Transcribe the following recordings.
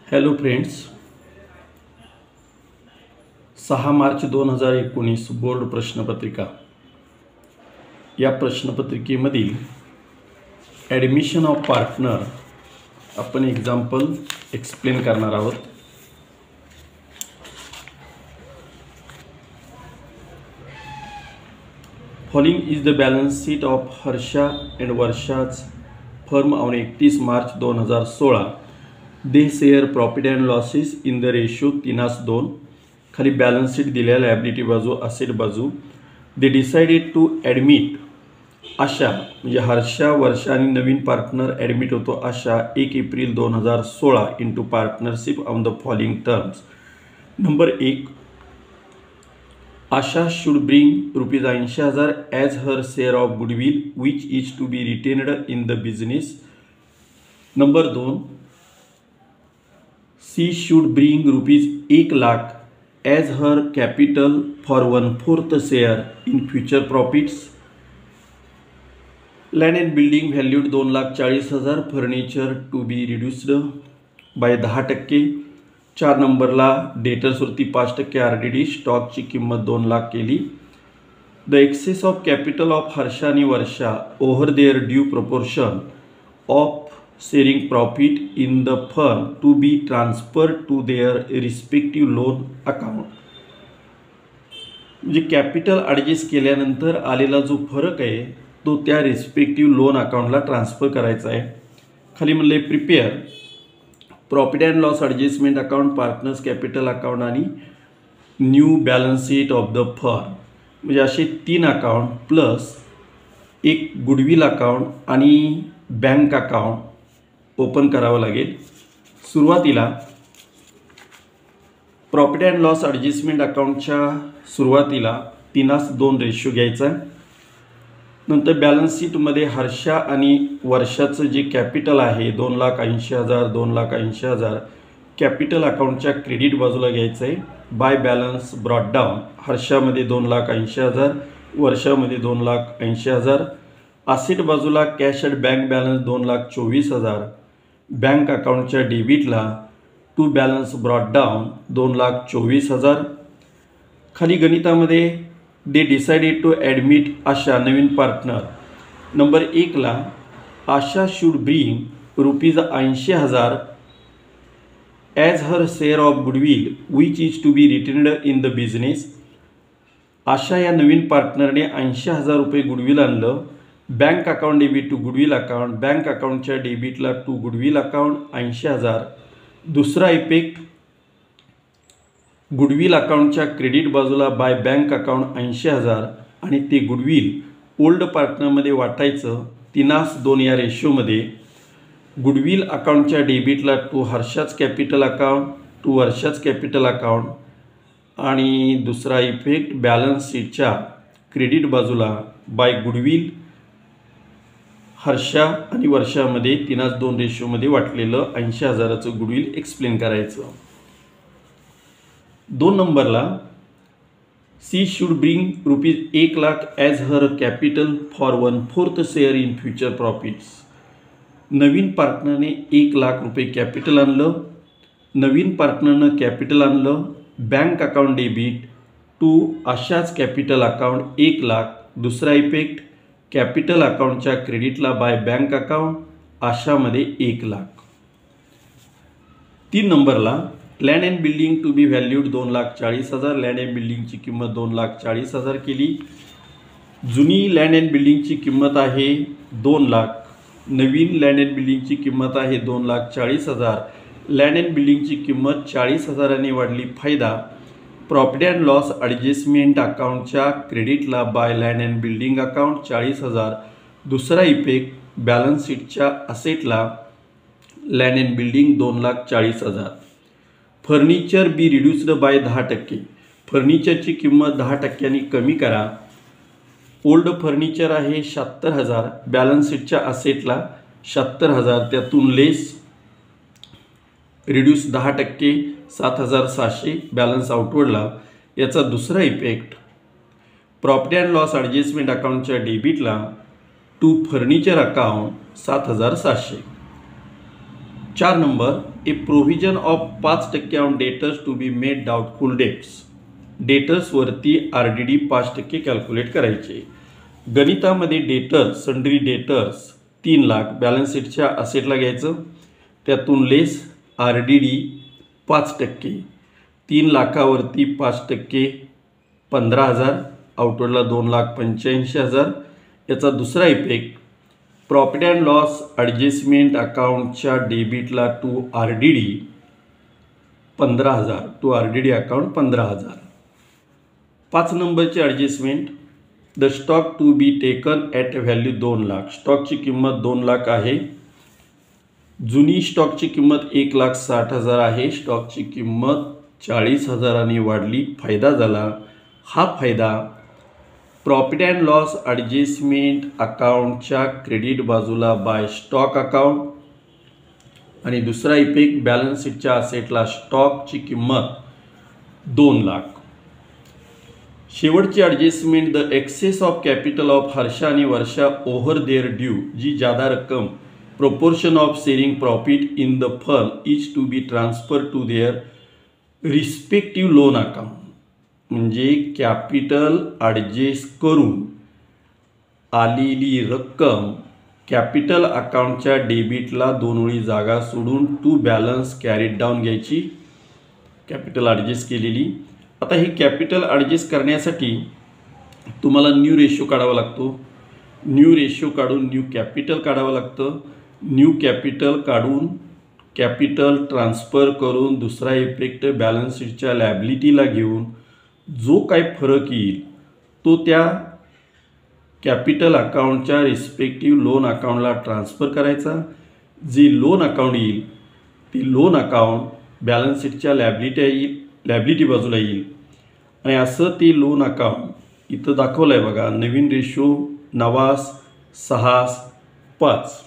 Hello friends, 6 March 2019 board प्रश्नपत्रिका। या प्रश्नपत्रिकेमधील ॲडमिशन ऑफ पार्टनर आपण एक्झाम्पल एक्सप्लेन करणार आहोत। Following is the balance sheet of Harsha and Varsha's firm on 31 March 2016। They share profit and losses in the ratio 3:2। खाली balance sheet दिलेल्या liability बाजू asset बाजू। They decided to admit Asha म्हणजे हर्षा वर्षा आणि नवीन पार्टनर ॲडमिट होतो Asha 1 April 2016 into partnership on the following terms. Number 1, Asha should bring ₹80,000 as her share of goodwill which is to be retained in the business. Number 2, she should bring ₹1,00,000 as her capital for 1/4 share in future profits. Land and building valued 2,40,000, furniture to be reduced by 10%. 4 नंबरला डेटर्सवरती 5% RDD, स्टॉकची किंमत 2,00,000 केली। The excess of capital of Harsha आणि Varsha over their due proportion of sharing profit in the firm to be transferred to their respective loan account। म्हणजे capital adjust केल्यानंतर आलेला जो फरक आहे तो त्या रिस्पेक्टिव्ह लोन अकाउंटला ट्रान्सफर करायचा आहे। खाली म्हणले prepare profit and loss adjustment account, partners capital account आणि new balance sheet of the firm. म्हणजे असे 3 अकाउंट प्लस एक गुडविल अकाउंट आणि बँक अकाउंट ओपन करावं लागेल। सुरुवातीला प्रॉफिट अँड लॉस ॲडजस्टमेंट अकाउंटच्या सुरुवातीला 3:2 रेशो घ्यायचा। नंतर बॅलन्स शीटमध्ये हर्षा आणि वर्षाचं जे कॅपिटल आहे 2,80,000 2,80,000 कॅपिटल अकाउंटच्या क्रेडिट बाजूला घ्यायचं आहे। बाय बॅलन्स ब्रॉट डाऊन हर्षामध्ये 2,80,000 वर्षामध्ये 2,80,000। असेट बाजूला cash at bank balance 2,24,000। Bank अकाउंटच्या डेबिटला टू बॅलन्स ब्रॉट डाऊन 2,24,000। खाली गणितामध्ये they decided to admit Asha नवीन पार्टनर। नंबर 1ला Asha should bring ₹80,000 as her share of goodwill which is to be retained in the business. Asha या नवीन पार्टनरने ₹80,000 गुडविल आणलं। Bank account debit to goodwill account, bank अकाउंटच्या डेबिटला टू गुडविल अकाउंट 80,000। दुसरा effect goodwill अकाउंटच्या credit बाजूला bye bank account 80,000 आणि ते गुडविल ओल्ड पार्टनरमध्ये वाटायचं 3:2 या रेशोमध्ये। गुडविल अकाउंटच्या डेबिटला टू हर्षाच कॅपिटल अकाउंट टू वर्षाच कॅपिटल अकाउंट आणि दुसरा इफेक्ट बॅलन्स शीटच्या क्रेडिट बाजूला बाय गुडविल हर्षा आणि वर्षामध्ये 3:2 रेशोमध्ये वाटलेलं 80,000चं गुडविल एक्सप्लेन करायचं। 2 नंबरला she should bring ₹1,00,000 as her capital for 1/4 share in future profits. नवीन पार्टनरने ₹1,00,000 कॅपिटल आणलं। नवीन पार्टनरनं कॅपिटल आणलं। बँक अकाउंट डेबिट टू आशाच कॅपिटल अकाउंट 1,00,000। दुसरा इफेक्ट कॅपिटल अकाउंटच्या क्रेडिटला बाय बँक अकाउंट आशामध्ये 1,00,000। 3 नंबरला land and building to be valued 2,40,000। Land and बिल्डिंगची किंमत 2,40,000 केली। जुनी लँड अँड बिल्डिंगची किंमत आहे 2,00,000। नवीन लँड अँड बिल्डिंगची किंमत आहे 2,40,000। लँड अँड बिल्डिंगची किंमत 40,000ने वाढली। फायदा प्रॉफिट अँड लॉस ॲडजस्टमेंट अकाउंटच्या क्रेडिटला by land and building account 40,000। दुसरा इफेक्ट बॅलन्स शीटच्या असेटला land and building 2,40,000। Furniture be reduced by 10%। फर्निचरची किंमत 10%नी कमी करा। ओल्ड फर्निचर आहे 76,000, बॅलन्स शीटच्या असेटला 76,000, त्यातून लेस रिड्यूस 10% 7,700 बॅलन्स आउटवर्डला। याचा दुसरा effect profit and loss adjustment अकाउंटच्या डेबिटला to furniture account 7,700। 4 number, a provision of 5% on debtors to be made doubtful debts. डेटर्सवरती RDD 5% कॅल्क्युलेट करायचे. गणितामध्ये debtors, sundry debtors 3 lakh balance शीटच्या असेटला घ्यायचं, त्यातून लेस RDD 5%. 3 लाखावरती 5% 15,000, आउटवर्डला 2,85,000. याचा दुसरा effect, profit and loss adjustment अकाउंटच्या डेबिटला to RDD 15,000, to RDD account 15,000. 5 नंबरची adjustment, the stock to be taken at value 2 lakh. स्टॉकची किंमत 2 लाख आहे. जुनी स्टॉकची किंमत 1,60,000 आहे. स्टॉकची किंमत 40,000 वाढली, फायदा झाला. हा फायदा प्रॉफिट अँड लॉस ॲडजस्टमेंट अकाउंटच्या क्रेडिट बाजूला बाय स्टॉक अकाउंट. आणि दुसरा इफेक्ट, बॅलन्स शीटच्या असेटला स्टॉकची किंमत 2 लाख. शेवटची adjustment, the excess of capital of Harsha आणि वर्षा ओव्हर देअर ड्यू. जी जादा रक्कम proportion of sharing profit in the firm is to be transferred to their respective loan account. म्हणजे कॅपिटल ॲडजस्ट करून आलेली रक्कम कॅपिटल अकाउंटच्या डेबिटला 2 वेळी जागा सोडून टू बॅलन्स कॅरीड डाऊन घ्यायची, कॅपिटल ॲडजस्ट केलेली. आता हे कॅपिटल ॲडजस्ट करण्यासाठी तुम्हाला न्यू रेशो काढावा लागतो. न्यू रेशो काढून न्यू कॅपिटल काढावं लागतं. न्यू कॅपिटल काढून कॅपिटल ट्रान्सफर करून दुसरा इफेक्ट, बॅलन्स शीटच्या लॅबिलिटीला घेऊन जो काही फरक येईल तो त्या कॅपिटल अकाउंटच्या रिस्पेक्टिव्ह लोन अकाउंटला ट्रान्सफर करायचा. जे लोन अकाउंट येईल ते लोन अकाउंट बॅलन्स शीटच्या लॅबिलिटी बाजूला येईल. आणि असं ते लोन अकाउंट इथं दाखवलं आहे बघा. नवीन रेशो 9, 6, 5.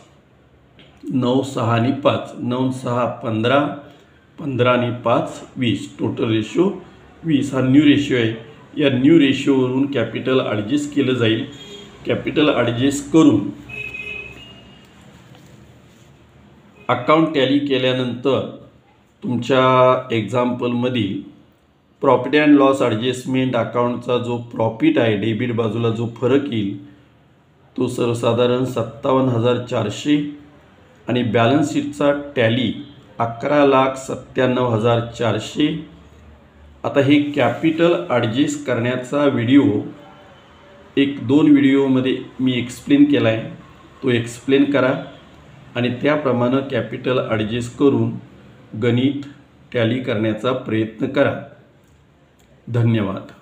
9, 6 आणि 5. 9, 6, 15, 15 आणि 5, 20. Total ratio 20. हा न्यू रेशो आहे. या न्यू रेशोवरून कॅपिटल ॲडजस्ट केलं जाईल. कॅपिटल ॲडजस्ट करून अकाउंट टॅली केल्यानंतर तुमच्या एक्झाम्पलमधील प्रॉफिट अँड लॉस ॲडजस्टमेंट अकाउंटचा जो प्रॉफिट आहे डेबिट बाजूला जो फरक येईल तो सर्वसाधारण 57,400 आणि बॅलन्स शीटचा टॅली 11,97,400. आता हे कॅपिटल ॲडजस्ट करण्याचा व्हिडिओ 1-2 व्हिडिओमध्ये मी एक्सप्लेन केला आहे. तो एक्सप्लेन करा आणि त्याप्रमाणे कॅपिटल ॲडजस्ट करून गणित टॅली करण्याचा प्रयत्न करा. धन्यवाद.